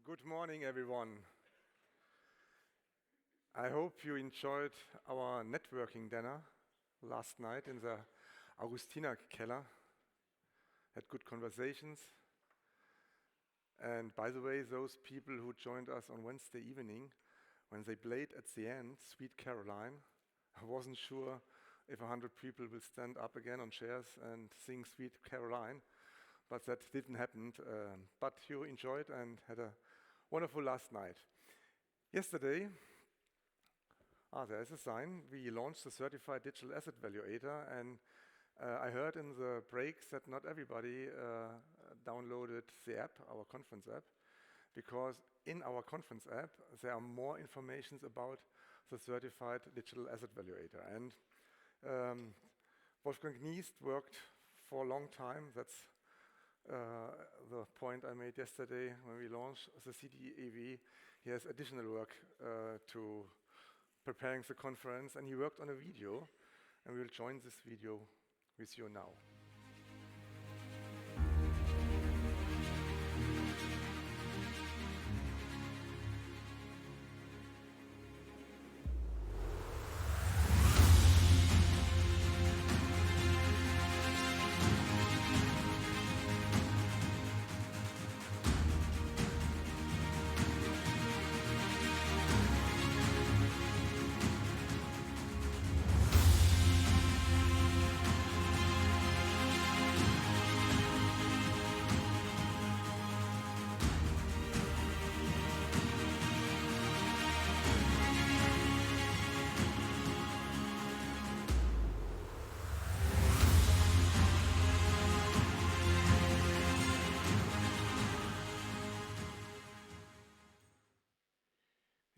Good morning, everyone. I hope you enjoyed our networking dinner last night in the Augustiner Keller. Had good conversations. And by the way, those people who joined us on Wednesday evening, when they played at the end, Sweet Caroline, I wasn't sure if 100 people will stand up again on chairs and sing Sweet Caroline, but that didn't happen. But you enjoyed and had a wonderful last night. Yesterday, there is a sign. We launched the Certified Digital Asset Valuator, and I heard in the breaks that not everybody downloaded the app, our conference app, because in our conference app, there are more information about the Certified Digital Asset Valuator. And Wolfgang Kniest worked for a long time. That's the point I made yesterday when we launched the CDAV. He has additional work to preparing the conference, and he worked on a video, and we will join this video with you now.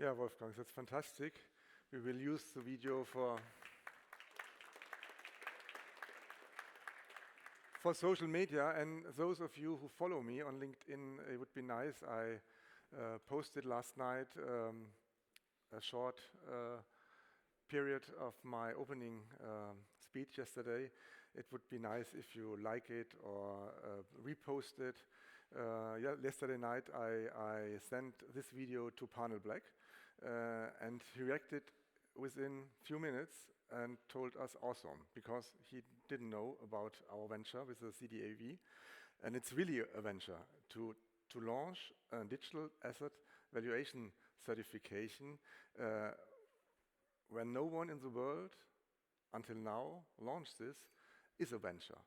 Yeah, Wolfgang, that's fantastic. We will use the video for social media, and those of you who follow me on LinkedIn, it would be nice. I posted last night a short period of my opening speech yesterday. It would be nice if you like it or repost it. Yesterday night I sent this video to Panel Black, and he reacted within a few minutes and told us awesome, because he didn't know about our venture with the CDAV, and it's really a venture to launch a digital asset valuation certification when no one in the world until now launched this is a venture.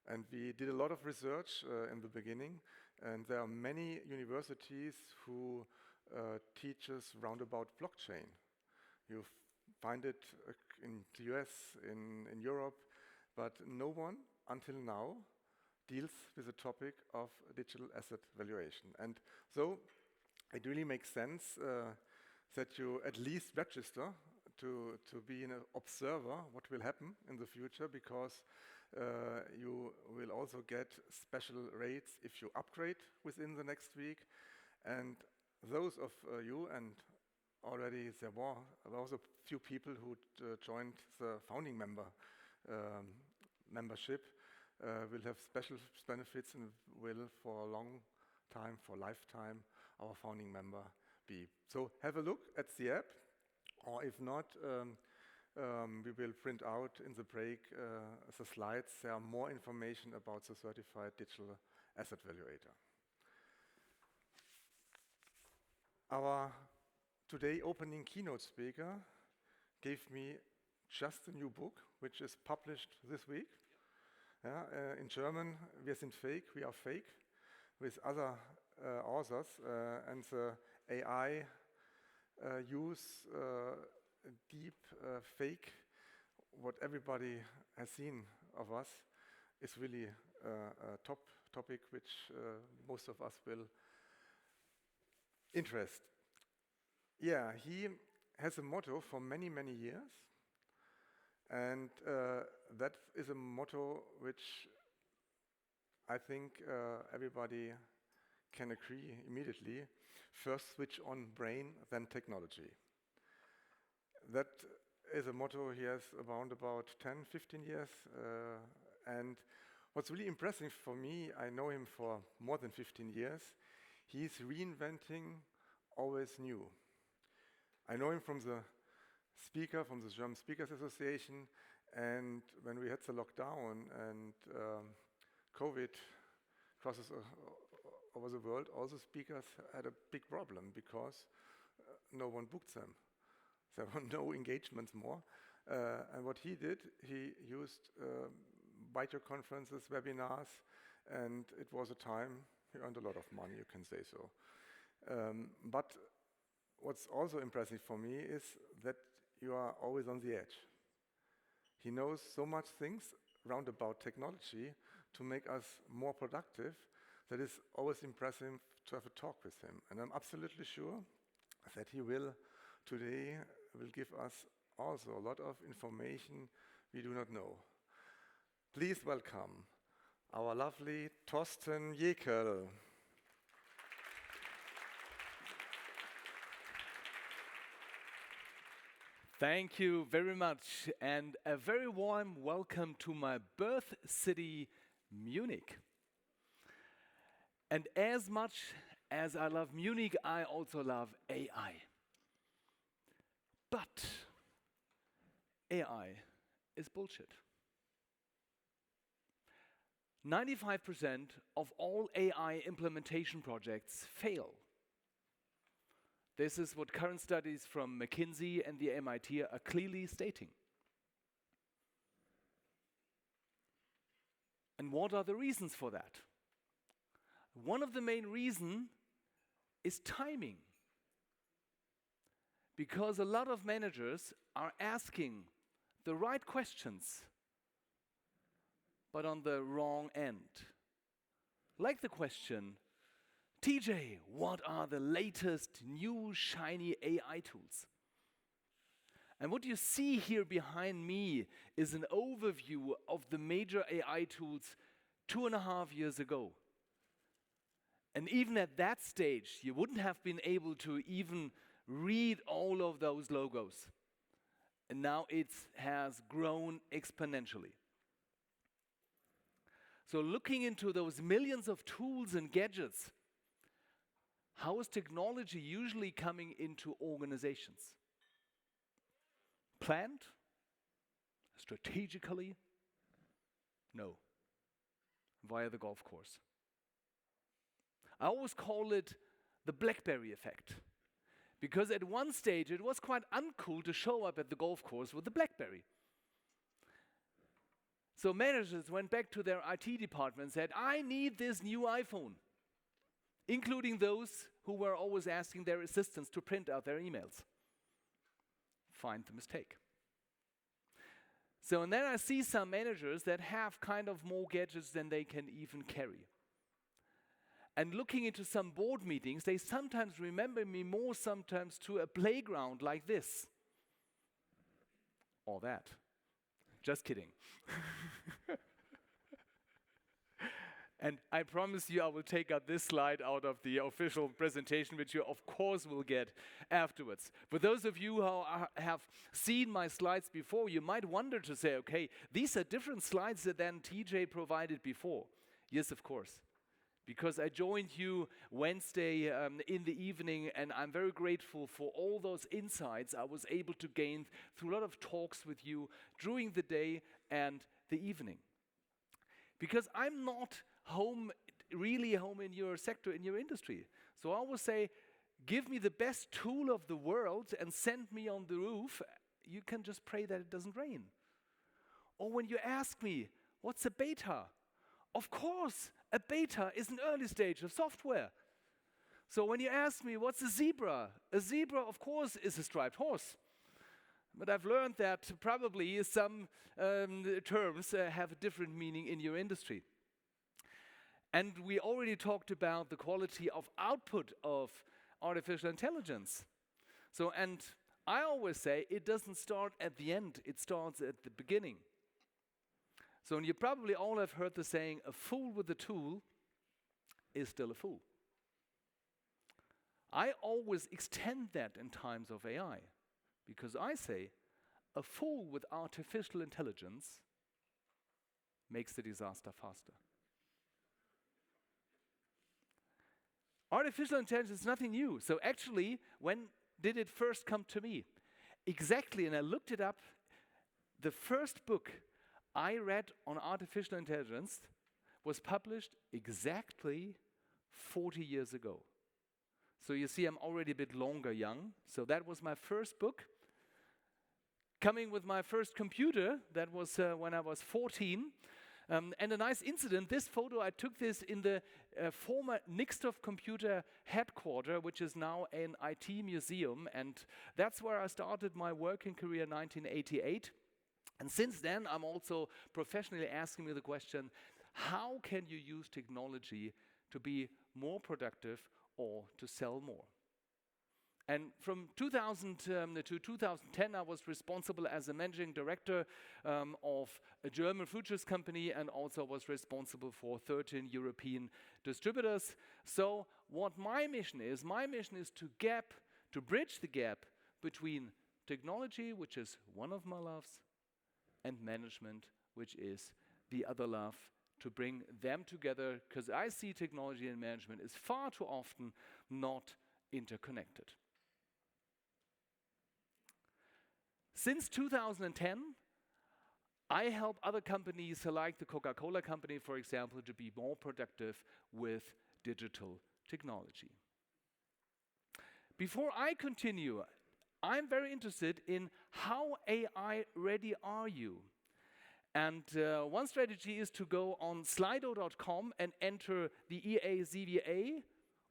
And we did a lot of research in the beginning, and there are many universities who teach us roundabout blockchain. You find it in the US, in Europe, but no one until now deals with the topic of digital asset valuation. And so it really makes sense that you at least register to be an observer what will happen in the future, because you will also get special rates if you upgrade within the next week. And those of you, and already there were also a few people who joined the founding membership, will have special benefits and will for a long time, for lifetime, our founding member be. So have a look at the app, or if not, we will print out in the break the slides. There are more information about the Certified Digital Asset Valuator. Our today opening keynote speaker gave me just a new book, which is published this week. In German, wir sind fake, we are fake, with other authors, and the AI use deep fake what everybody has seen of us is really a top topic which most of us will interest. Yeah, he has a motto for many, many years, and that is a motto which I think everybody can agree immediately. First switch on brain, then technology. That is a motto he has around about 10, 15 years. And what's really impressive for me, I know him for more than 15 years, he's reinventing always new. I know him from the German Speakers Association, and when we had the lockdown and COVID crosses over the world, all the speakers had a big problem because no one booked them. There were no engagements more. And what he did, he used video conferences, webinars, and it was a time he earned a lot of money, you can say so. But what's also impressive for me is that you are always on the edge. He knows so much things round about technology to make us more productive that is always impressive to have a talk with him. And I'm absolutely sure that he will today give us also a lot of information we do not know. Please welcome our lovely Thorsten Jekel. Thank you very much, and a very warm welcome to my birth city, Munich. And as much as I love Munich, I also love AI. But AI is bullshit. 95% of all AI implementation projects fail. This is what current studies from McKinsey and the MIT are clearly stating. And what are the reasons for that? One of the main reasons is timing. Because a lot of managers are asking the right questions, but on the wrong end. Like the question, TJ, what are the latest new shiny AI tools? And what you see here behind me is an overview of the major AI tools 2.5 years ago. And even at that stage, you wouldn't have been able to even read all of those logos. And now it has grown exponentially. So looking into those millions of tools and gadgets, how is technology usually coming into organizations? Planned? Strategically? No. Via the golf course. I always call it the BlackBerry effect. Because at one stage it was quite uncool to show up at the golf course with the BlackBerry. So managers went back to their IT department and said, I need this new iPhone. Including those who were always asking their assistants to print out their emails. Find the mistake. So and then I see some managers that have kind of more gadgets than they can even carry. And looking into some board meetings, they sometimes remember me more sometimes to a playground like this. Or that. Just kidding. And I promise you I will take out this slide out of the official presentation, which you of course will get afterwards. For those of you who have seen my slides before, you might wonder to say, okay, these are different slides than TJ provided before. Yes, of course. Because I joined you Wednesday in the evening, and I'm very grateful for all those insights I was able to gain through a lot of talks with you during the day and the evening. Because I'm not really home in your sector, in your industry. So I always say, give me the best tool of the world and send me on the roof. You can just pray that it doesn't rain. Or when you ask me, what's a beta? Of course, a beta is an early stage of software. So when you ask me, what's a zebra, of course, is a striped horse. But I've learned that probably some terms have a different meaning in your industry. And we already talked about the quality of output of artificial intelligence. So, and I always say it doesn't start at the end, it starts at the beginning. So, and you probably all have heard the saying, a fool with a tool is still a fool. I always extend that in times of AI, because I say a fool with artificial intelligence makes the disaster faster. Artificial intelligence is nothing new. So actually, when did it first come to me? Exactly, and I looked it up. The first book I read on artificial intelligence was published exactly 40 years ago. So you see, I'm already a bit longer young. So that was my first book. Coming with my first computer, that was when I was 14. And a nice incident, this photo, I took this in the former Nixdorf computer headquarter, which is now an IT museum. And that's where I started my working career in 1988. And since then, I'm also professionally asking me the question, how can you use technology to be more productive or to sell more? And from 2000 to 2010, I was responsible as a managing director of a German futures company, and also was responsible for 13 European distributors. So what my mission is to bridge the gap between technology, which is one of my loves, and management, which is the other love, to bring them together, because I see technology and management is far too often not interconnected. Since 2010, I help other companies, like the Coca-Cola company, for example, to be more productive with digital technology. Before I continue, I'm very interested in how AI ready are you? And one strategy is to go on slido.com and enter the EACVA,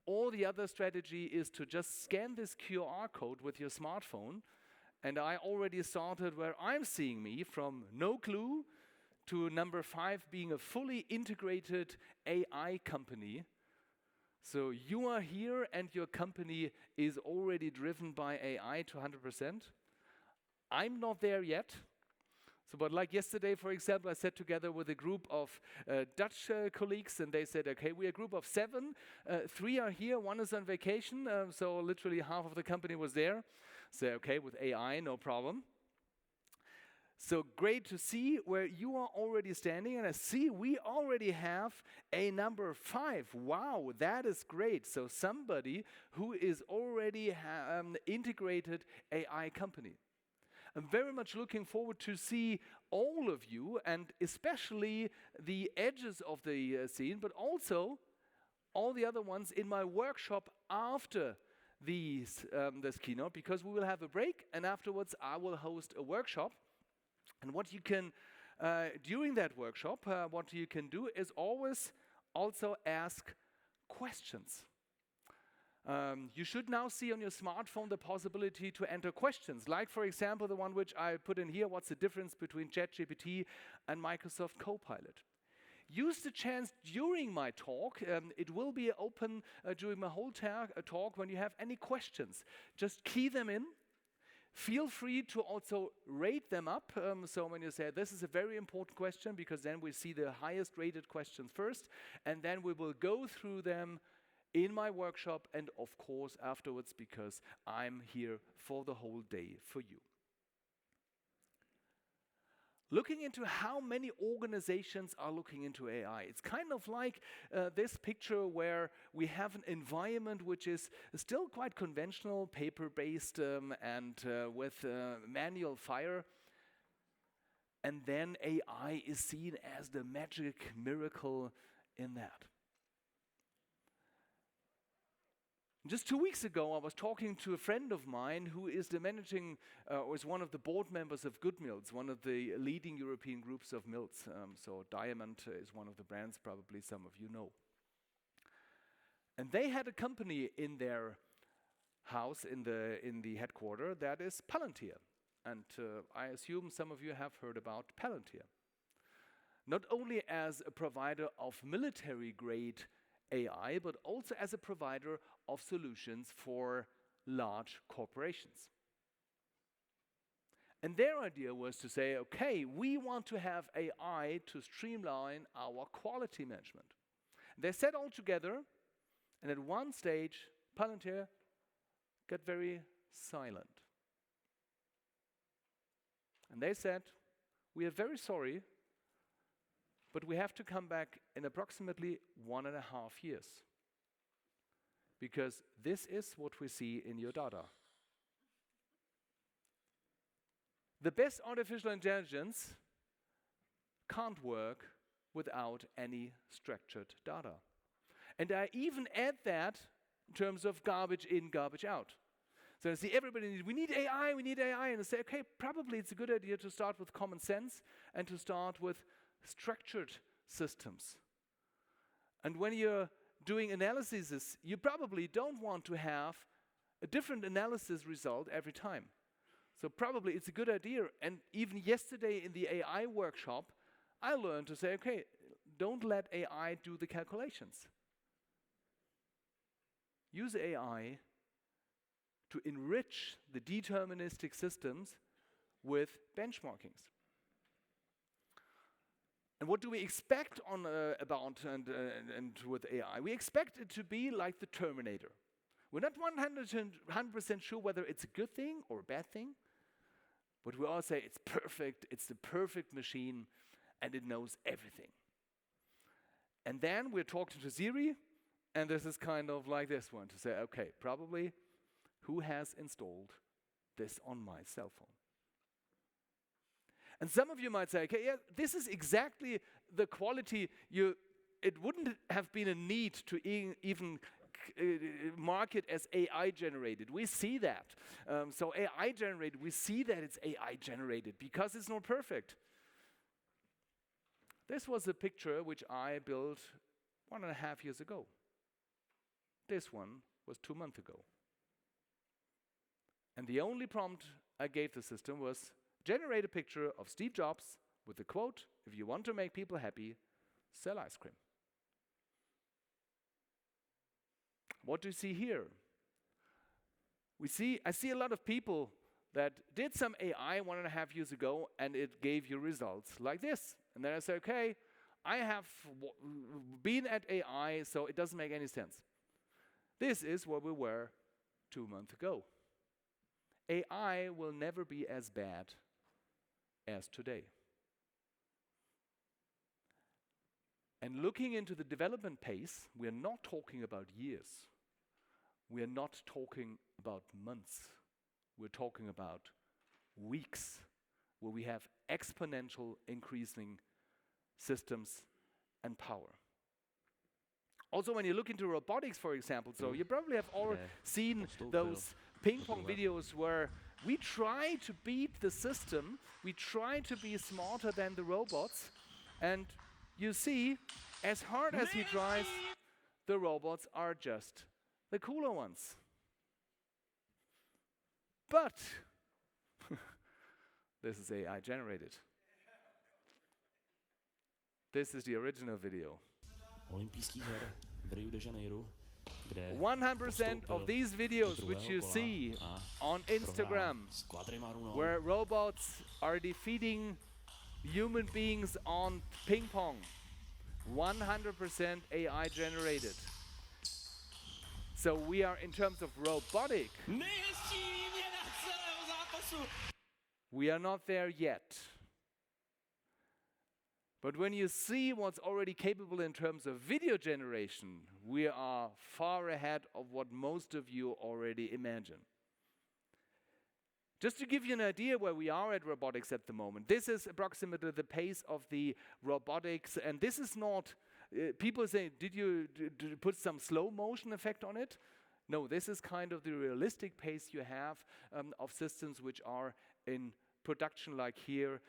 or the other strategy is to just scan this QR code with your smartphone. And I already started where I'm seeing me, from no clue to number 5 being a fully integrated AI company. So you are here and your company is already driven by AI to 100%. I'm not there yet. So, but like yesterday, for example, I sat together with a group of Dutch colleagues, and they said, okay, we're a group of 7. 3 are here, 1 is on vacation, so literally half of the company was there. So, okay, with AI, no problem. So great to see where you are already standing, and I see we already have a number 5. Wow, that is great. So somebody who is already integrated AI company. I'm very much looking forward to see all of you, and especially the edges of the scene, but also all the other ones in my workshop after this keynote, because we will have a break, and afterwards I will host a workshop. And what you can, during that workshop, what you can do is always also ask questions. You should now see on your smartphone the possibility to enter questions, like, for example, the one which I put in here: what's the difference between ChatGPT and Microsoft Copilot? Use the chance during my talk. It will be open during my whole talk. When you have any questions, just key them in. Feel free to also rate them up. So when you say, this is a very important question, because then we see the highest rated questions first, and then we will go through them in my workshop, and of course afterwards, because I'm here for the whole day for you. Looking into how many organizations are looking into AI. It's kind of like this picture where we have an environment which is still quite conventional, paper-based, and with manual fire. And then AI is seen as the magic miracle in that. Just 2 weeks ago, I was talking to a friend of mine who is the managing, or is one of the board members of Good Mills, one of the leading European groups of mills. So Diamond is one of the brands probably some of you know. And they had a company in their house, in the headquarter, that is Palantir. And I assume some of you have heard about Palantir. Not only as a provider of military-grade AI, but also as a provider of solutions for large corporations. And their idea was to say, okay, we want to have AI to streamline our quality management. They sat all together, and at one stage, Palantir got very silent. And they said, we are very sorry, but we have to come back in approximately 1.5 years, because this is what we see in your data. The best artificial intelligence can't work without any structured data. And I even add that in terms of garbage in, garbage out. So I see everybody, we need AI, and I say, okay, probably it's a good idea to start with common sense and to start with structured systems. And when you're doing analyses, you probably don't want to have a different analysis result every time. So probably it's a good idea. And even yesterday in the AI workshop, I learned to say, okay, don't let AI do the calculations. Use AI to enrich the deterministic systems with benchmarkings. And what do we expect about with AI? We expect it to be like the Terminator. We're not 100% sure whether it's a good thing or a bad thing, but we all say it's perfect, it's the perfect machine, and it knows everything. And then we're talking to Siri, and this is kind of like this one, to say, okay, probably who has installed this on my cell phone? And some of you might say, okay, yeah, this is exactly the quality it wouldn't have been a need to even mark it as AI generated. We see that. So AI generated, we see that it's AI generated because it's not perfect. This was a picture which I built 1.5 years ago. This one was 2 months ago. And the only prompt I gave the system was, generate a picture of Steve Jobs with the quote, if you want to make people happy, sell ice cream. What do you see here? I see a lot of people that did some AI 1.5 years ago, and it gave you results like this. And then I say, okay, I have been at AI, so it doesn't make any sense. This is where we were 2 months ago. AI will never be as bad as today. And looking into the development pace, we are not talking about years. We are not talking about months. We're talking about weeks, where we have exponential increasing systems and power. Also, when you look into robotics, for example, so you probably have all seen those ping pong videos where we try to beat the system, we try to be smarter than the robots, and you see, as hard as he tries, the robots are just the cooler ones. But this is AI generated. This is the original video. 100% of these videos which you see on Instagram, where robots are defeating human beings on ping pong, 100% AI generated. So we are, in terms of robotic, we are not there yet. But when you see what's already capable in terms of video generation, we are far ahead of what most of you already imagine. Just to give you an idea where we are at robotics at the moment, this is approximately the pace of the robotics, and this is not, people say, did you put some slow motion effect on it? No, this is kind of the realistic pace you have of systems which are in production, like here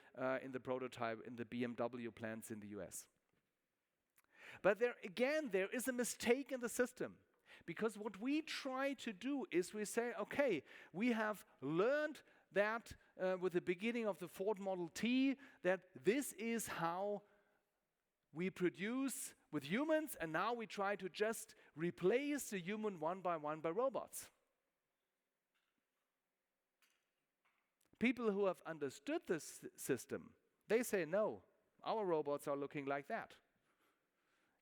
in the prototype in the BMW plants in the US. But there again, there is a mistake in the system, because what we try to do is we say, okay, we have learned that with the beginning of the Ford Model T, that this is how we produce with humans, and now we try to just replace the human one by robots. People who have understood this system, they say, no, our robots are looking like that.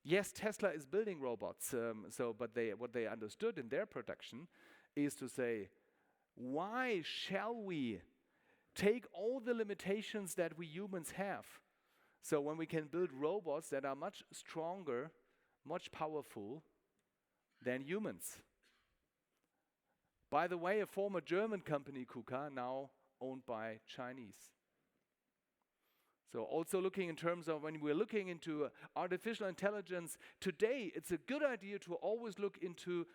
Yes, Tesla is building robots, but what they understood in their production is to say, why shall we take all the limitations that we humans have? So when we can build robots that are much stronger, much powerful than humans. By the way, a former German company, KUKA, now owned by Chinese. So also looking in terms of when we're looking into artificial intelligence, today it's a good idea to always look into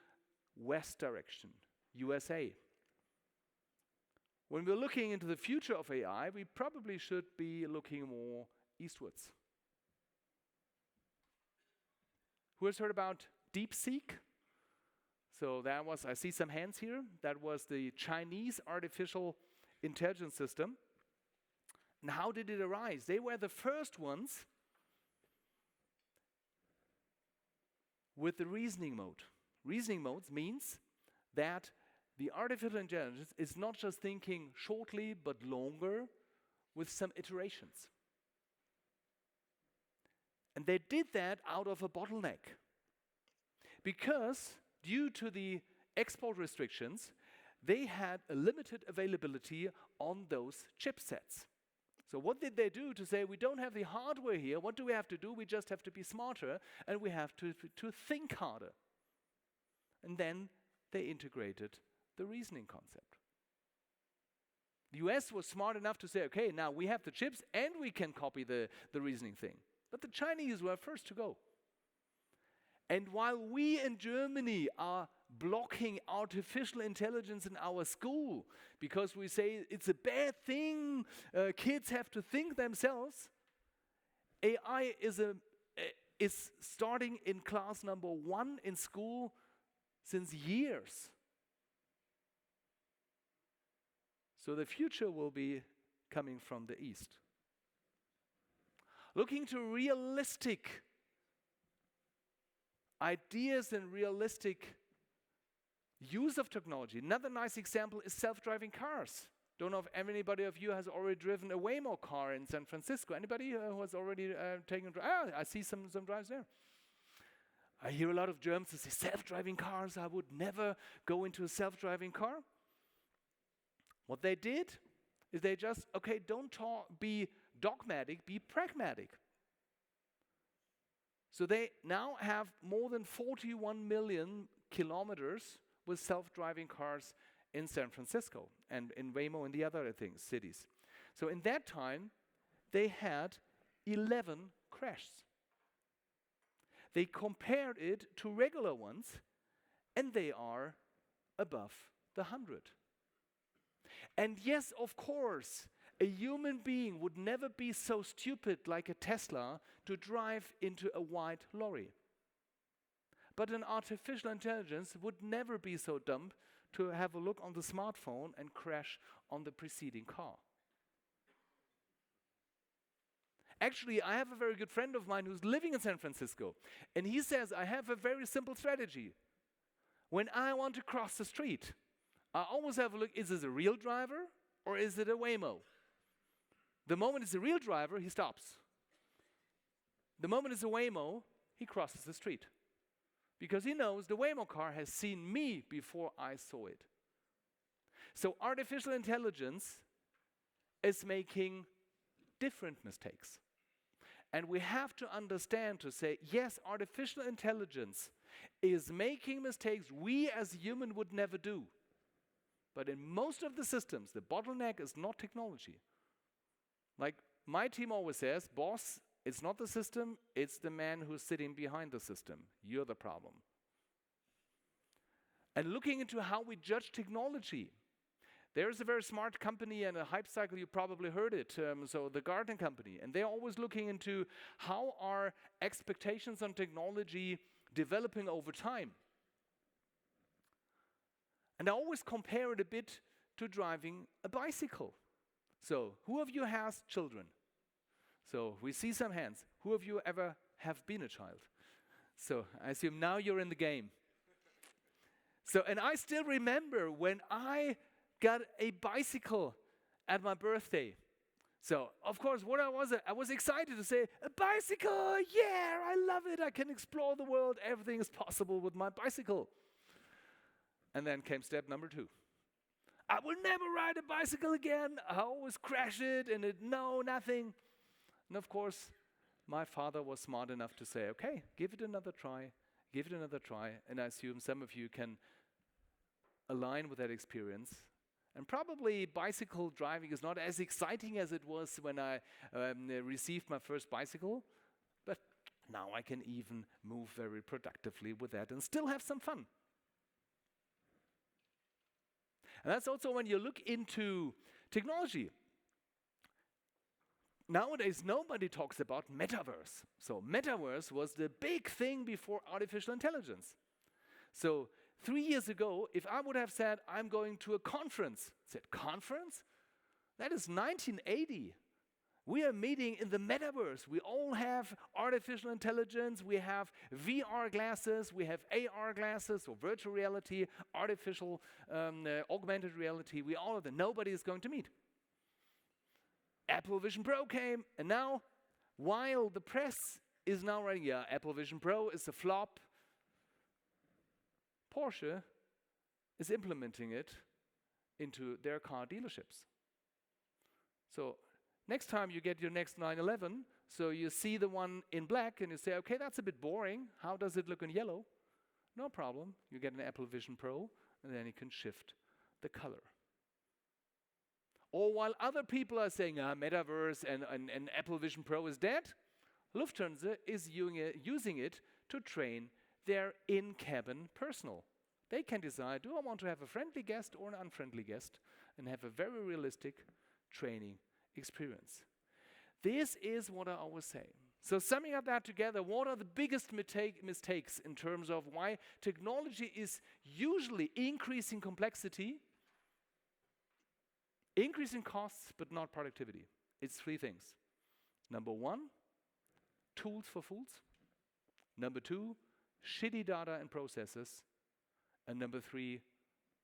west direction, USA. When we're looking into the future of AI, we probably should be looking more eastwards. Who has heard about DeepSeek? So that was, I see some hands here, that was the Chinese artificial intelligence system. And how did it arise? They were the first ones with the reasoning mode. Reasoning modes means that the artificial intelligence is not just thinking shortly but longer with some iterations. And they did that out of a bottleneck. Because due to the export restrictions, they had a limited availability on those chipsets. So what did they do to say, we don't have the hardware here, what do we have to do? We just have to be smarter, and we have to think harder. And then they integrated the reasoning concept. The US was smart enough to say, okay, now we have the chips and we can copy the reasoning thing. But the Chinese were first to go. And while we in Germany are blocking artificial intelligence in our school because we say it's a bad thing, kids have to think themselves, AI is starting in class number 1 in school since years. So the future will be coming from the east. Looking to realistic ideas and realistic use of technology. Another nice example is self-driving cars. Don't know if anybody of you has already driven a Waymo car in San Francisco. Anybody who has already taken a drive? I see some drives there. I hear a lot of Germans who say, self-driving cars, I would never go into a self-driving car. What they did is they just, okay, don't be dogmatic, be pragmatic. So they now have more than 41 million kilometers with self-driving cars in San Francisco and in Waymo and the other cities. So in that time, they had 11 crashes. They compared it to regular ones, and they are above the 100. And yes, of course, a human being would never be so stupid like a Tesla to drive into a white lorry. But an artificial intelligence would never be so dumb to have a look on the smartphone and crash on the preceding car. Actually, I have a very good friend of mine who's living in San Francisco, and he says, I have a very simple strategy. When I want to cross the street, I always have a look, is this a real driver or is it a Waymo? The moment it's a real driver, he stops. The moment it's a Waymo, he crosses the street. Because he knows the Waymo car has seen me before I saw it. So artificial intelligence is making different mistakes. And we have to understand to say, yes, artificial intelligence is making mistakes we as human would never do. But in most of the systems, the bottleneck is not technology. Like my team always says, boss, it's not the system, it's the man who's sitting behind the system. You're the problem. And looking into how we judge technology, there's a very smart company and a hype cycle, you probably heard it, so the Gartner company. And they're always looking into how are expectations on technology developing over time. And I always compare it a bit to driving a bicycle. So, who of you has children? So, we see some hands. Who of you ever have been a child? So, I assume now you're in the game. So, and I still remember when I got a bicycle at my birthday. So, of course, what I was excited to say, a bicycle, yeah, I love it. I can explore the world. Everything is possible with my bicycle. And then came step number 2. I will never ride a bicycle again. I always crash it and nothing. And of course, my father was smart enough to say, okay, give it another try. And I assume some of you can align with that experience. And probably bicycle driving is not as exciting as it was when I received my first bicycle, but now I can even move very productively with that and still have some fun. And that's also when you look into technology. Nowadays, nobody talks about metaverse. So metaverse was the big thing before artificial intelligence. So 3 years ago, if I would have said, I'm going to a conference, said, conference? That is 1980. We are meeting in the metaverse. We all have artificial intelligence. We have VR glasses. We have AR glasses, or virtual reality, artificial augmented reality. We all have them. Nobody is going to meet. Apple Vision Pro came, and now, while the press is now writing, yeah, Apple Vision Pro is a flop, Porsche is implementing it into their car dealerships. So next time you get your next 911, so you see the one in black and you say, okay, that's a bit boring. How does it look in yellow? No problem. You get an Apple Vision Pro, and then you can shift the color. Or while other people are saying, metaverse and Apple Vision Pro is dead, Lufthansa is using it to train their in-cabin personnel. They can decide, do I want to have a friendly guest or an unfriendly guest, and have a very realistic training experience. This is what I always say. So summing up that together, what are the biggest mistakes in terms of why technology is usually increasing complexity, increasing costs, but not productivity? It's 3 things. Number 1, tools for fools. Number 2, shitty data and processes. And number 3,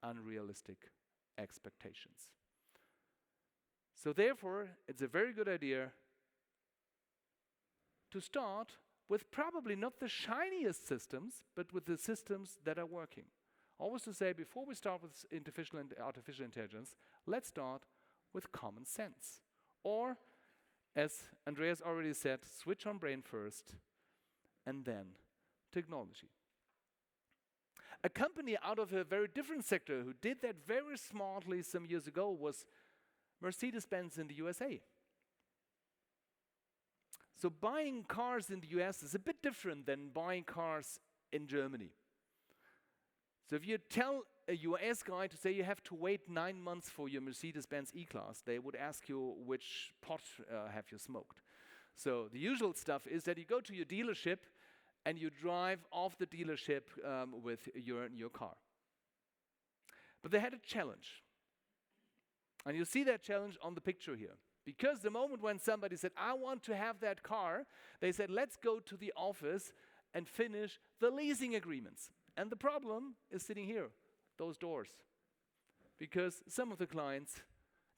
unrealistic expectations. So therefore, it's a very good idea to start with probably not the shiniest systems, but with the systems that are working. Always to say, before we start with artificial intelligence, let's start with common sense. Or, as Andreas already said, switch on brain first, and then technology. A company out of a very different sector who did that very smartly some years ago was Mercedes-Benz in the USA. So buying cars in the US is a bit different than buying cars in Germany. So if you tell a US guy to say you have to wait 9 months for your Mercedes-Benz E-Class, they would ask you which pot have you smoked. So the usual stuff is that you go to your dealership and you drive off the dealership with your car. But they had a challenge. And you see that challenge on the picture here. Because the moment when somebody said, I want to have that car, they said, let's go to the office and finish the leasing agreements. And the problem is sitting here, those doors. Because some of the clients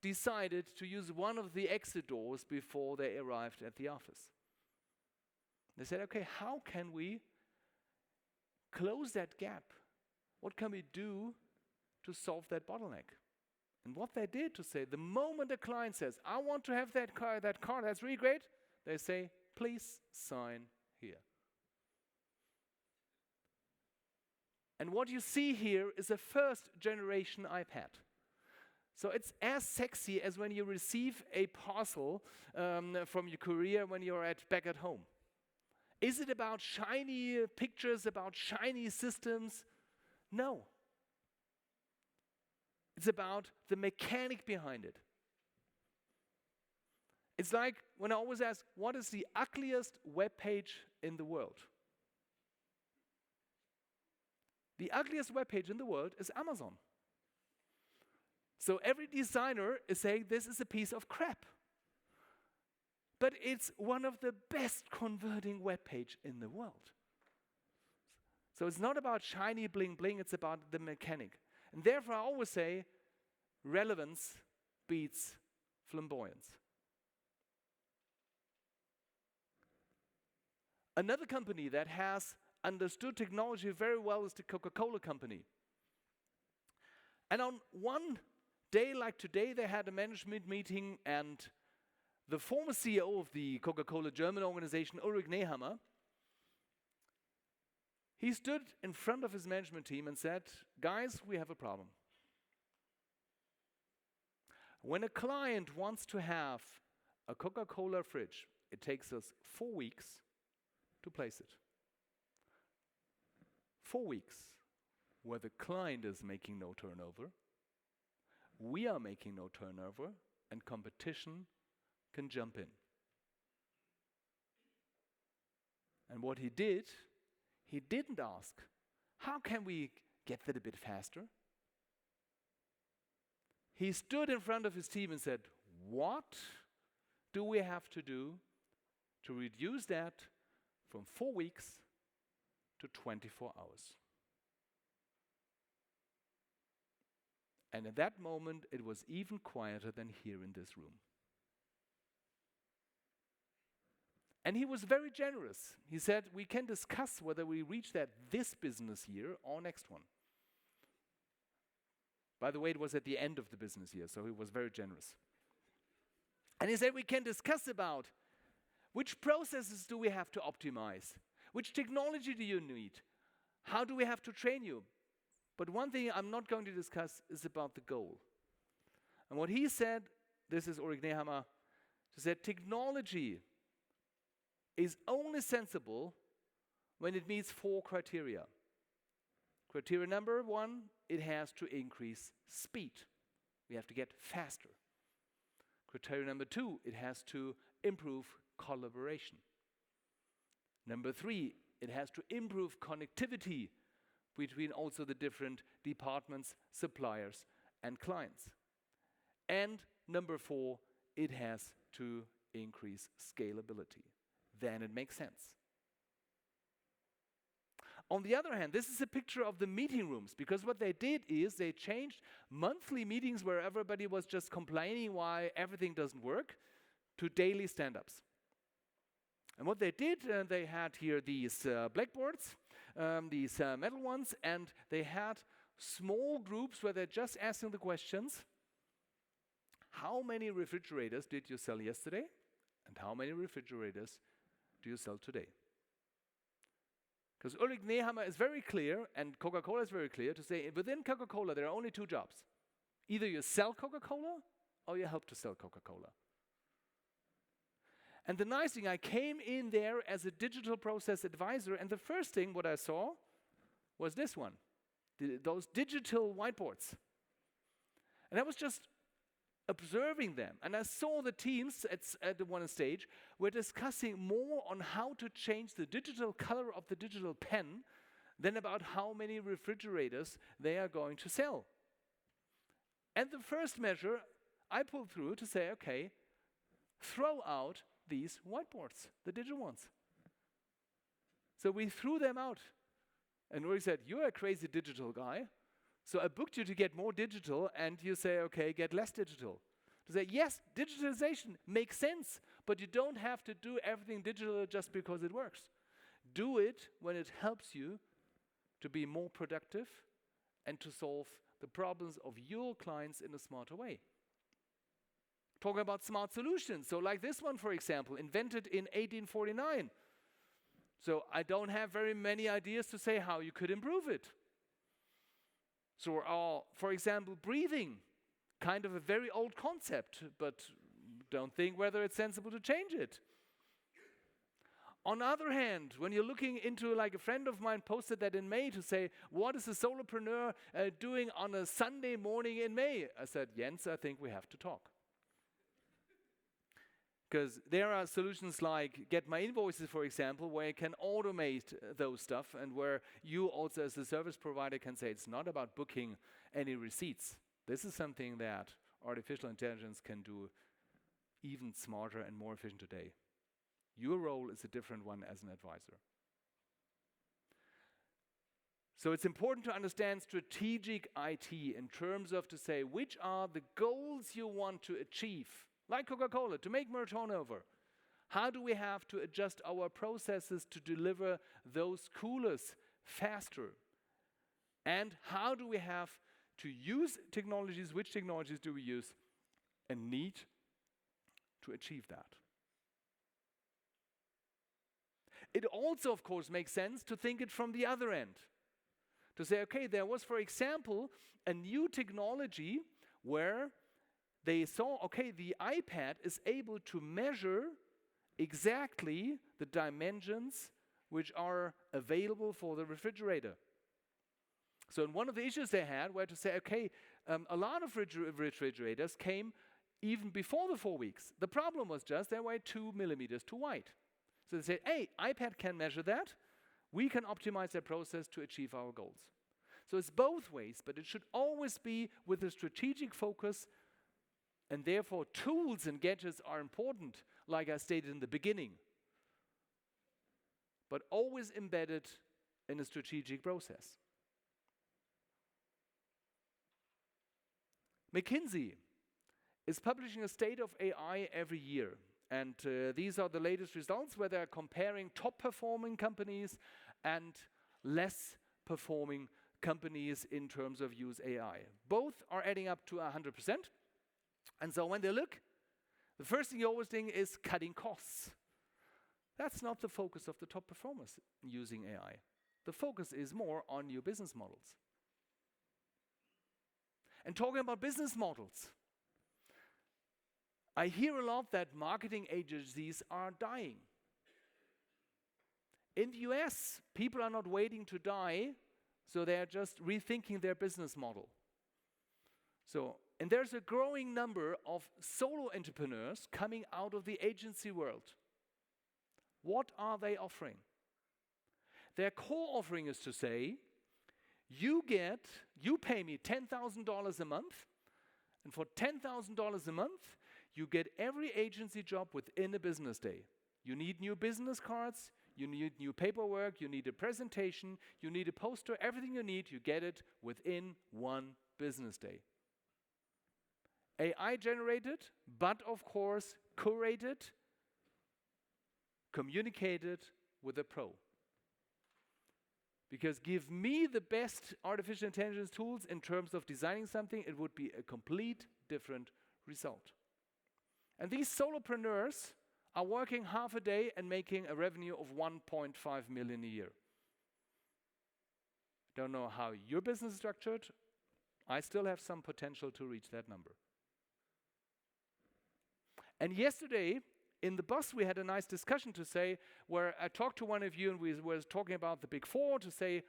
decided to use one of the exit doors before they arrived at the office. They said, okay, how can we close that gap? What can we do to solve that bottleneck? And what they did to say, the moment a client says, I want to have that car, that's really great, they say, please sign here. And what you see here is a first generation iPad. So it's as sexy as when you receive a parcel from your courier when you're back at home. Is it about shiny pictures, about shiny systems? No. It's about the mechanic behind it. It's like when I always ask, what is the ugliest web page in the world? The ugliest web page in the world is Amazon. So every designer is saying this is a piece of crap. But it's one of the best converting web page in the world. So it's not about shiny bling bling, it's about the mechanic. And therefore I always say relevance beats flamboyance. Another company that has understood technology very well is the Coca-Cola company. And on one day like today, they had a management meeting, and the former CEO of the Coca-Cola German organization, Ulrich Nehammer, he stood in front of his management team and said, guys, we have a problem. When a client wants to have a Coca-Cola fridge, it takes us 4 weeks to place it. 4 weeks where the client is making no turnover, we are making no turnover, and competition can jump in. And what he did, he didn't ask, how can we get that a bit faster? He stood in front of his team and said, what do we have to do to reduce that from 4 weeks to 24 hours? And at that moment, it was even quieter than here in this room. And he was very generous. He said, we can discuss whether we reach that this business year or next one. By the way, it was at the end of the business year, so he was very generous. And he said, we can discuss about which processes do we have to optimize? Which technology do you need? How do we have to train you? But one thing I'm not going to discuss is about the goal. And what he said, this is Ulrich Nehammer, he said technology is only sensible when it meets 4 criteria. Criteria number 1, it has to increase speed. We have to get faster. Criteria number 2, it has to improve collaboration. Number 3, it has to improve connectivity between also the different departments, suppliers, and clients. And number 4, it has to increase scalability. Then it makes sense. On the other hand, this is a picture of the meeting rooms, because what they did is they changed monthly meetings where everybody was just complaining why everything doesn't work to daily stand-ups. And what they did, they had here these blackboards, these metal ones, and they had small groups where they're just asking the questions, how many refrigerators did you sell yesterday? And how many refrigerators do you sell today? Because Ulrich Nehammer is very clear, and Coca-Cola is very clear, to say within Coca-Cola there are only 2 jobs. Either you sell Coca-Cola or you help to sell Coca-Cola. And the nice thing, I came in there as a digital process advisor, and the first thing what I saw was this one, those digital whiteboards. And I was just observing them, and I saw the teams at the one stage were discussing more on how to change the digital color of the digital pen than about how many refrigerators they are going to sell. And the first measure I pulled through to say, okay, throw out these whiteboards, the digital ones. So we threw them out. And Rory said, you're a crazy digital guy. So I booked you to get more digital, and you say, okay, get less digital. To say, yes, digitalization makes sense, but you don't have to do everything digital just because it works. Do it when it helps you to be more productive and to solve the problems of your clients in a smarter way. Talking about smart solutions. So like this one, for example, invented in 1849. So I don't have very many ideas to say how you could improve it. So for example, breathing, kind of a very old concept, but don't think whether it's sensible to change it. On the other hand, when you're looking into, like a friend of mine posted that in May to say, what is a solopreneur doing on a Sunday morning in May? I said, Jens, I think we have to talk. Because there are solutions like Get My Invoices, for example, where you can automate those stuff, and where you also as a service provider can say it's not about booking any receipts. This is something that artificial intelligence can do even smarter and more efficient today. Your role is a different one as an advisor. So it's important to understand strategic IT in terms of to say which are the goals you want to achieve, like Coca-Cola, to make more turnover. How do we have to adjust our processes to deliver those coolers faster? And how do we have to use technologies, which technologies do we use and need to achieve that? It also, of course, makes sense to think it from the other end. To say, okay, there was, for example, a new technology where they saw, okay, the iPad is able to measure exactly the dimensions which are available for the refrigerator. So one of the issues they had were to say, okay, a lot of refrigerators came even before the 4 weeks. The problem was just they were 2 millimeters too wide. So they said, hey, iPad can measure that. We can optimize that process to achieve our goals. So it's both ways, but it should always be with a strategic focus, and therefore tools and gadgets are important, like I stated in the beginning, but always embedded in a strategic process. McKinsey is publishing a state of AI every year. And these are the latest results where they're comparing top performing companies and less performing companies in terms of use AI. Both are adding up to 100%. And so when they look, the first thing you always think is cutting costs. That's not the focus of the top performers using AI. The focus is more on new business models. And talking about business models, I hear a lot that marketing agencies are dying. In the US, people are not waiting to die, so they are just rethinking their business model. And there's a growing number of solo entrepreneurs coming out of the agency world. What are they offering? Their core offering is to say, you pay me $10,000 a month, and for $10,000 a month, you get every agency job within a business day. You need new business cards, you need new paperwork, you need a presentation, you need a poster, everything you need, you get it within one business day. AI generated, but of course curated, communicated with a pro. Because give me the best artificial intelligence tools in terms of designing something, it would be a complete different result. And these solopreneurs are working half a day and making a revenue of 1.5 million a year. Don't know how your business is structured. I still have some potential to reach that number. And yesterday, in the bus, we had a nice discussion to say, where I talked to one of you and we were talking about the Big Four to say,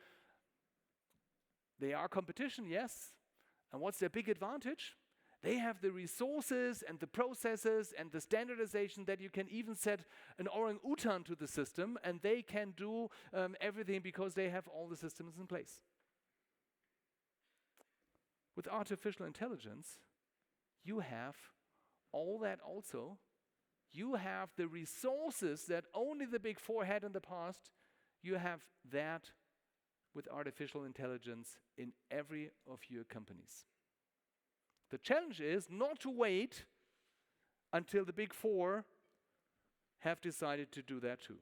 they are competition, yes. And what's their big advantage? They have the resources and the processes and the standardization that you can even set an orang-utan to the system and they can do everything because they have all the systems in place. With artificial intelligence, you have all that also. You have the resources that only the Big Four had in the past. You have that with artificial intelligence in every of your companies. The challenge is not to wait until the Big Four have decided to do that too.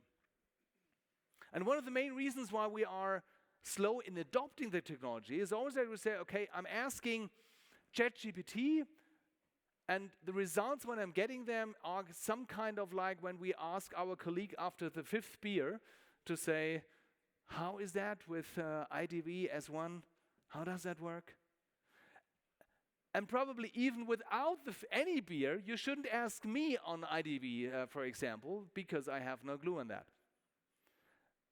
And one of the main reasons why we are slow in adopting the technology is always that we say, okay, I'm asking ChatGPT, and the results when I'm getting them are some kind of like when we ask our colleague after the 5th beer to say, how is that with IDV S1? How does that work? And probably even without any beer, you shouldn't ask me on IDV, for example, because I have no clue on that.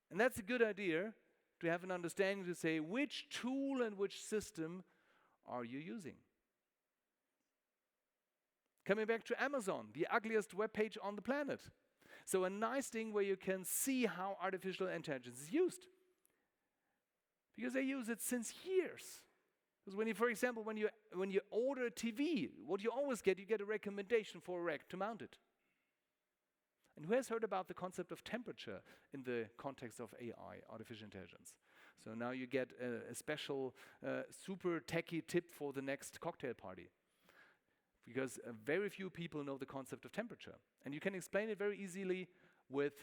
And that's a good idea to have an understanding to say which tool and which system are you using. Coming back to Amazon, the ugliest web page on the planet. So a nice thing where you can see how artificial intelligence is used. Because they use it since years. Because when you, for example, when you order a TV, what you always get, you get a recommendation for a rack to mount it. And who has heard about the concept of temperature in the context of AI, artificial intelligence? So now you get a special super techie tip for the next cocktail party. Because very few people know the concept of temperature. And you can explain it very easily with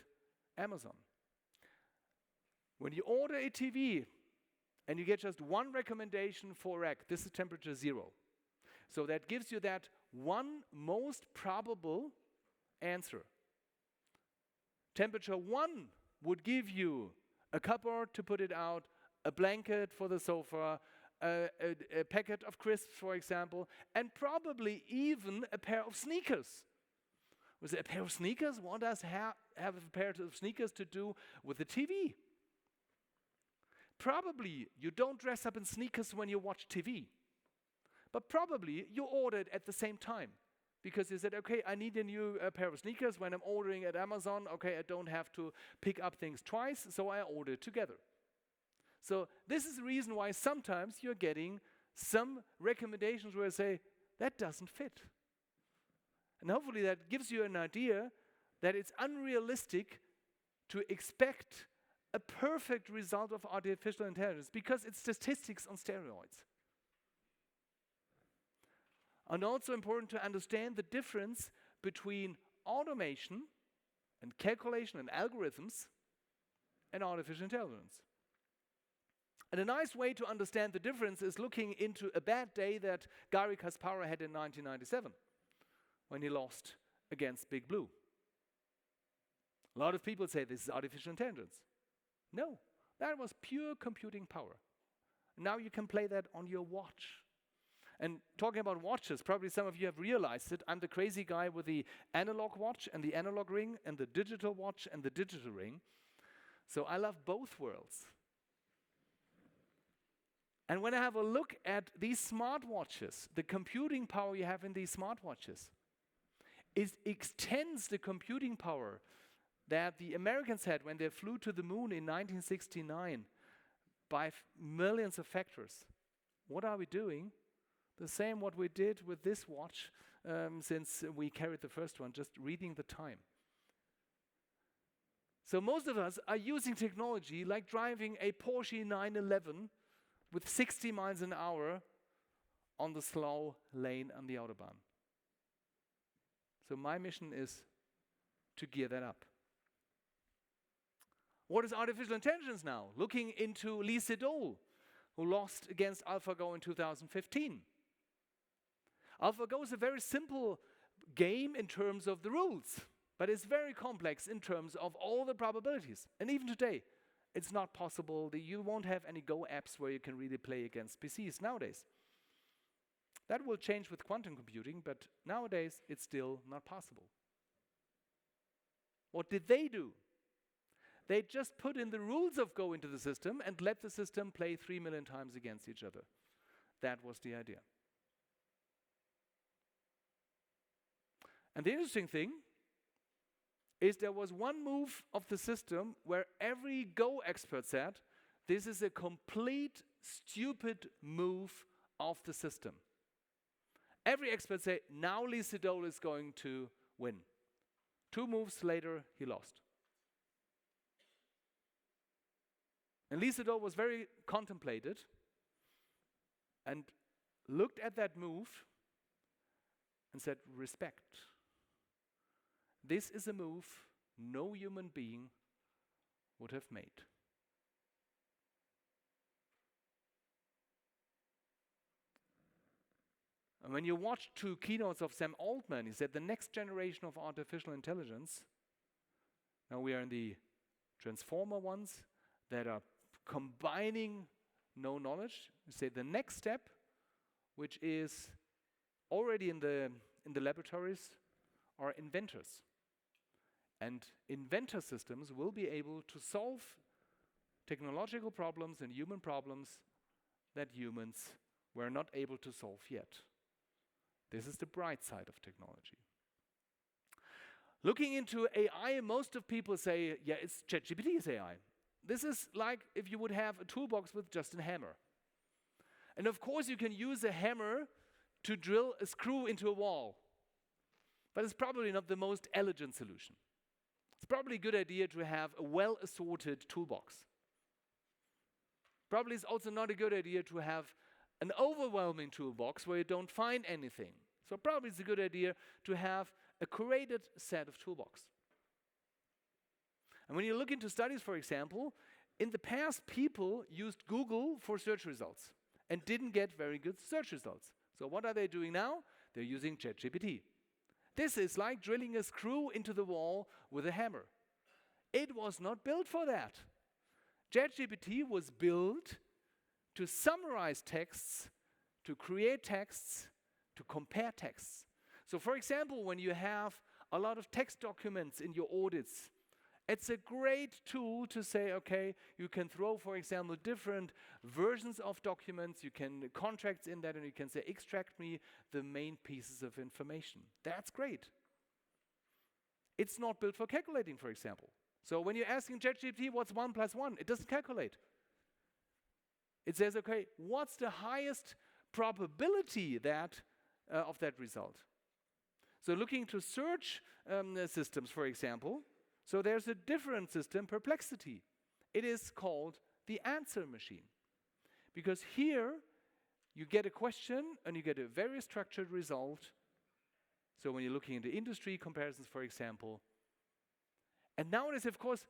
Amazon. When you order a TV and you get just one recommendation for a rack, this is temperature 0. So that gives you that one most probable answer. Temperature 1 would give you a cupboard to put it out, a blanket for the sofa, a packet of crisps, for example, and probably even a pair of sneakers. Was it a pair of sneakers? What does have a pair of sneakers to do with the TV? Probably you don't dress up in sneakers when you watch TV, but probably you ordered at the same time because you said, okay, I need a new pair of sneakers when I'm ordering at Amazon. Okay, I don't have to pick up things twice, so I order it together. So this is the reason why sometimes you're getting some recommendations where I say, that doesn't fit. And hopefully that gives you an idea that it's unrealistic to expect a perfect result of artificial intelligence because it's statistics on steroids. And also important to understand the difference between automation and calculation and algorithms and artificial intelligence. And a nice way to understand the difference is looking into a bad day that Garry Kasparov had in 1997 when he lost against Big Blue. A lot of people say this is artificial intelligence. No, that was pure computing power. Now you can play that on your watch. And talking about watches, probably some of you have realized it. I'm the crazy guy with the analog watch and the analog ring and the digital watch and the digital ring. So I love both worlds. And when I have a look at these smartwatches, the computing power you have in these smartwatches, it extends the computing power that the Americans had when they flew to the moon in 1969 by millions of factors. What are we doing? The same what we did with this watch since we carried the first one, just reading the time. So most of us are using technology like driving a Porsche 911 with 60 miles an hour on the slow lane on the Autobahn. So my mission is to gear that up. What is artificial intelligence now? Looking into Lee Sedol, who lost against AlphaGo in 2015. AlphaGo is a very simple game in terms of the rules, but it's very complex in terms of all the probabilities. And even today, it's not possible that you won't have any Go apps where you can really play against PCs nowadays. That will change with quantum computing, but nowadays it's still not possible. What did they do? They just put in the rules of Go into the system and let the system play 3 million times against each other. That was the idea. And the interesting thing is there was one move of the system where every Go expert said, this is a complete stupid move of the system. Every expert said, now Lee Sedol is going to win. 2 moves later, he lost. And Lee Sedol was very contemplated and looked at that move and said, respect. This is a move no human being would have made. And when you watch 2 keynotes of Sam Altman, he said the next generation of artificial intelligence, now we are in the transformer ones that are combining no knowledge. We say the next step, which is already in the laboratories, are inventors. And inventor systems will be able to solve technological problems and human problems that humans were not able to solve yet. This is the bright side of technology. Looking into AI, most of people say, yeah, it's ChatGPT is AI. This is like if you would have a toolbox with just a hammer. And of course, you can use a hammer to drill a screw into a wall. But it's probably not the most elegant solution. It's probably a good idea to have a well-assorted toolbox. Probably it's also not a good idea to have an overwhelming toolbox where you don't find anything. So probably it's a good idea to have a curated set of toolbox. And when you look into studies, for example, in the past, people used Google for search results and didn't get very good search results. So what are they doing now? They're using ChatGPT. This is like drilling a screw into the wall with a hammer. It was not built for that. ChatGPT was built to summarize texts, to create texts, to compare texts. So for example, when you have a lot of text documents in your audits, it's a great tool to say, okay, you can throw, for example, different versions of documents, you can contracts in that, and you can say, extract me the main pieces of information. That's great. It's not built for calculating, for example. So when you're asking ChatGPT what's 1 + 1, it doesn't calculate. It says, okay, what's the highest probability that of that result? So looking to search systems, for example, so there's a different system, Perplexity. It is called the answer machine. Because here, you get a question and you get a very structured result. So when you're looking into industry comparisons, for example. And nowadays, of course,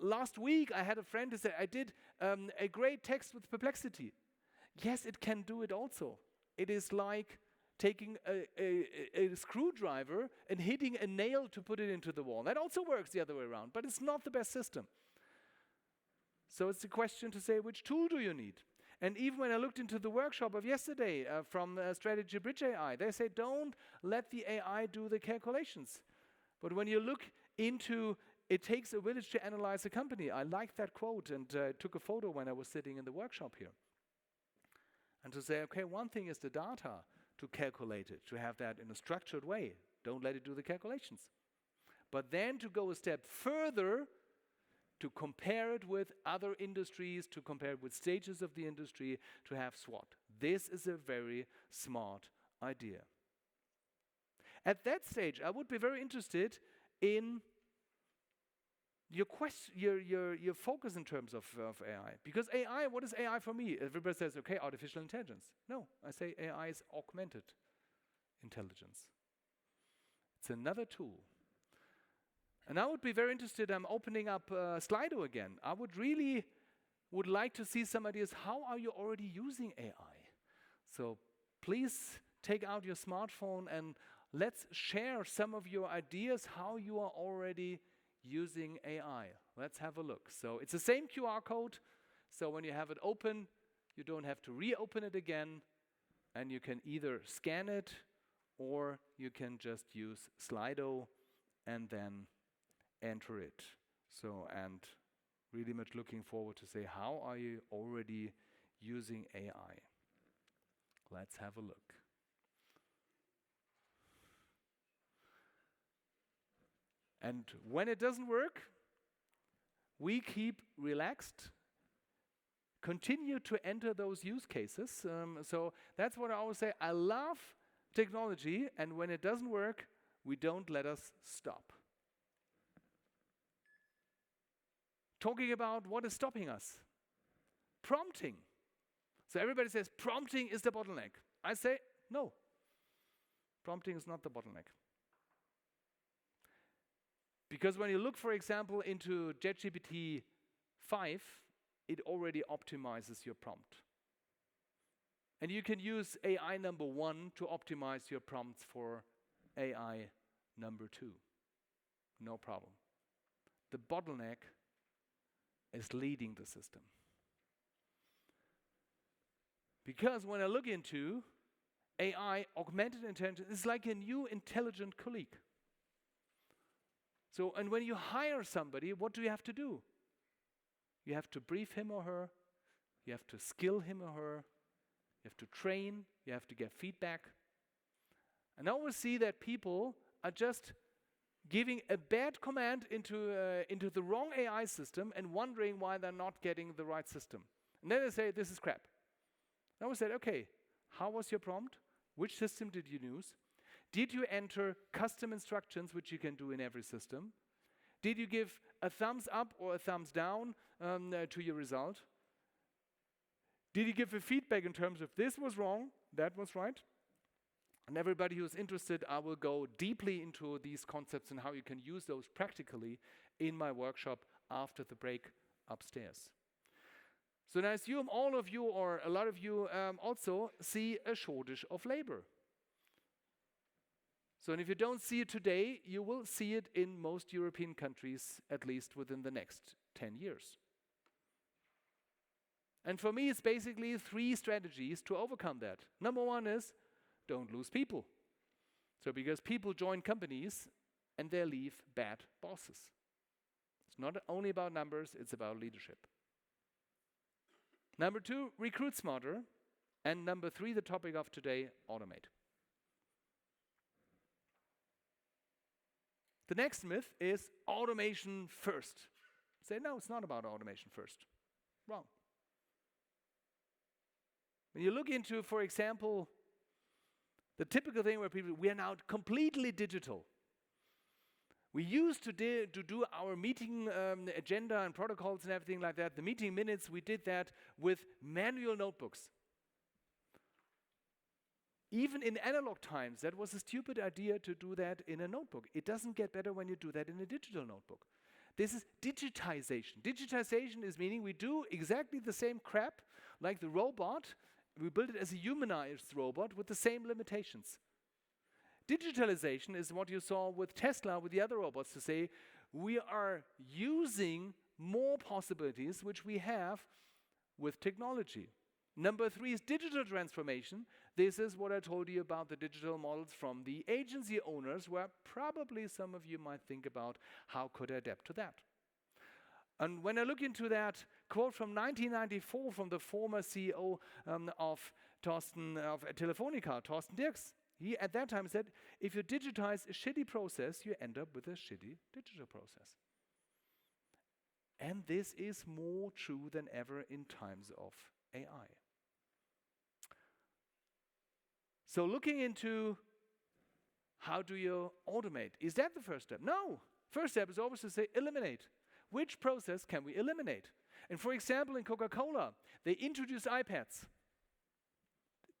last week I had a friend who said, I did a great text with Perplexity. Yes, it can do it also. It is like taking a screwdriver and hitting a nail to put it into the wall. That also works the other way around, but it's not the best system. So it's a question to say, which tool do you need? And even when I looked into the workshop of yesterday from Strategy Bridge AI, they say, don't let the AI do the calculations. But when you look into it takes a village to analyze a company, I like that quote and took a photo when I was sitting in the workshop here. And to say, okay, one thing is the data, to calculate it, to have that in a structured way. Don't let it do the calculations. But then to go a step further, to compare it with other industries, to compare it with stages of the industry, to have SWOT. This is a very smart idea. At that stage, I would be very interested in your focus in terms of AI. Because AI, what is AI for me? Everybody says, okay, artificial intelligence. No, I say AI is augmented intelligence. It's another tool. And I would be very interested, I'm opening up Slido again. I would like to see some ideas. How are you already using AI? So please take out your smartphone and let's share some of your ideas how you are already using AI. Let's have a look. So it's the same QR code. So when you have it open, you don't have to reopen it again. And you can either scan it or you can just use Slido and then enter it. So, and really much looking forward to say, how are you already using AI? Let's have a look. And when it doesn't work, we keep relaxed, continue to enter those use cases. So that's what I always say. I love technology, and when it doesn't work, we don't let us stop. Talking about what is stopping us. Prompting. So everybody says prompting is the bottleneck. I say no. Prompting is not the bottleneck. Because when you look, for example, into ChatGPT 5, it already optimizes your prompt. And you can use AI number 1 to optimize your prompts for AI number 2. No problem. The bottleneck is leading the system. Because when I look into AI, augmented intelligence, it's like a new intelligent colleague. So, and when you hire somebody, what do you have to do? You have to brief him or her, you have to skill him or her, you have to train, you have to get feedback. And I always see that people are just giving a bad command into the wrong AI system and wondering why they're not getting the right system. And then they say, this is crap. Now we said, okay, how was your prompt? Which system did you use? Did you enter custom instructions, which you can do in every system? Did you give a thumbs up or a thumbs down to your result? Did you give a feedback in terms of this was wrong, that was right? And everybody who's interested, I will go deeply into these concepts and how you can use those practically in my workshop after the break upstairs. So now I assume all of you or a lot of you also see a shortage of labor. So and if you don't see it today, you will see it in most European countries, at least within the next 10 years. And for me, it's basically 3 strategies to overcome that. Number 1 is, don't lose people. So because people join companies and they leave bad bosses. It's not only about numbers, it's about leadership. Number 2, recruit smarter. And number 3, the topic of today, automate. The next myth is automation first. Say, no, it's not about automation first. Wrong. When you look into, for example, the typical thing where we are now completely digital. We used to do our meeting agenda and protocols and everything like that. The meeting minutes, we did that with manual notebooks. Even in analog times, that was a stupid idea to do that in a notebook. It doesn't get better when you do that in a digital notebook. This is digitization. Digitization is meaning we do exactly the same crap like the robot. We build it as a humanized robot with the same limitations. Digitalization is what you saw with Tesla, with the other robots, to say we are using more possibilities which we have with technology. Number 3 is digital transformation. This is what I told you about the digital models from the agency owners, where probably some of you might think about how could I adapt to that. And when I look into that quote from 1994 from the former CEO of Thorsten, of Telefonica, Thorsten Dirks, he at that time said, if you digitize a shitty process, you end up with a shitty digital process. And this is more true than ever in times of AI. So looking into how do you automate, is that the first step? No. First step is always to say eliminate. Which process can we eliminate? And for example, in Coca-Cola, they introduced iPads.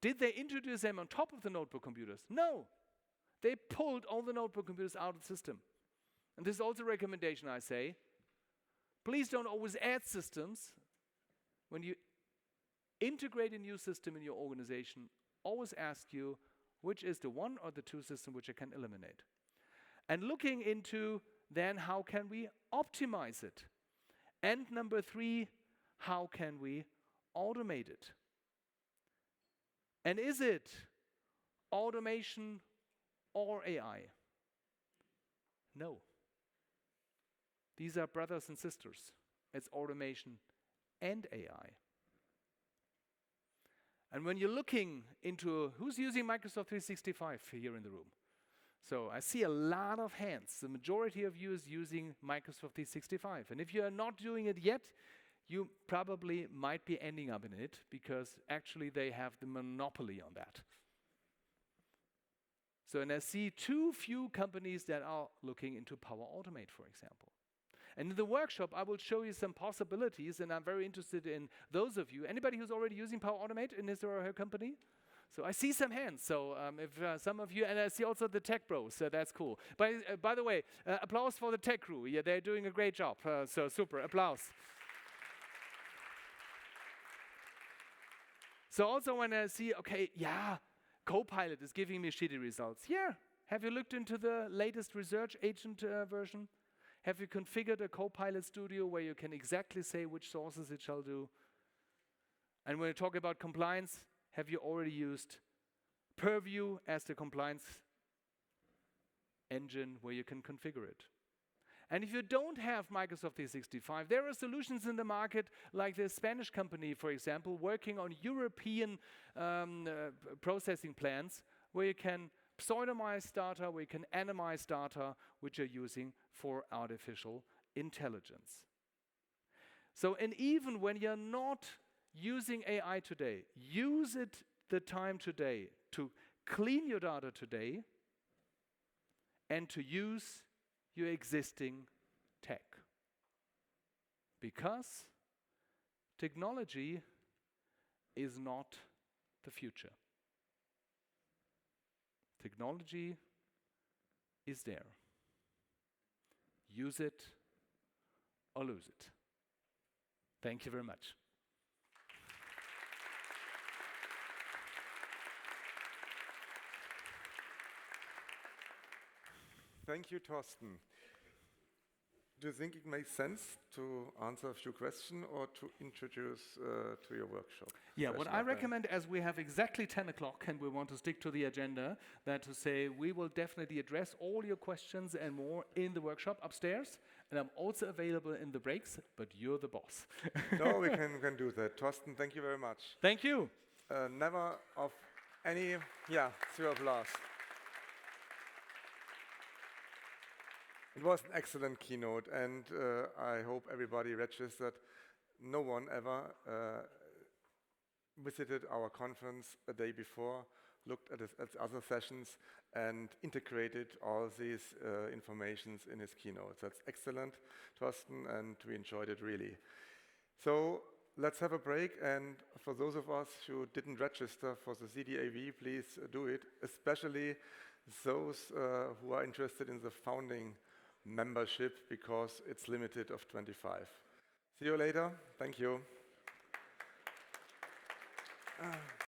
Did they introduce them on top of the notebook computers? No. They pulled all the notebook computers out of the system. And this is also a recommendation I say. Please don't always add systems. When you integrate a new system in your organization, always ask you, which is the 1 or the 2 system which I can eliminate? And looking into then how can we optimize it? And number 3, how can we automate it? And is it automation or AI? No. These are brothers and sisters. It's automation and AI. And when you're looking into who's using Microsoft 365 here in the room. So I see a lot of hands. The majority of you is using Microsoft 365. And if you are not doing it yet, you probably might be ending up in it because actually they have the monopoly on that. So, and I see too few companies that are looking into Power Automate, for example. And in the workshop, I will show you some possibilities, and I'm very interested in those of you. Anybody who's already using Power Automate in his or her company? So I see some hands. So if some of you, and I see also the tech bros, so that's cool. By the way, applause for the tech crew. Yeah, they're doing a great job. So super, applause. So also when I see, okay, yeah, Copilot is giving me shitty results. Yeah, have you looked into the latest research agent version? Have you configured a Copilot studio where you can exactly say which sources it shall do? And when you talk about compliance, have you already used Purview as the compliance engine where you can configure it? And if you don't have Microsoft 365, there are solutions in the market like the Spanish company, for example, working on European processing plans where you can pseudonymize data, where you can anonymize data, which you're using for artificial intelligence. So, and even when you're not using AI today. Use it the time today to clean your data today and to use your existing tech. Because technology is not the future. Technology is there. Use it or lose it. Thank you very much. Thank you, Thorsten. Do you think it makes sense to answer a few questions or to introduce to your workshop? Yeah, what I recommend, as we have exactly 10 o'clock and we want to stick to the agenda, that to say we will definitely address all your questions and more in the workshop upstairs. And I'm also available in the breaks, but you're the boss. No, we can do that. Thorsten, thank you very much. Thank you. Never of any, through applause. It was an excellent keynote, and I hope everybody registered. No one ever visited our conference a day before, looked at other sessions, and integrated all these informations in his keynote. That's excellent, Thorsten, and we enjoyed it really. So let's have a break, and for those of us who didn't register for the CDAV, please do it, especially those who are interested in the founding membership, because it's limited of 25. See you later. Thank you.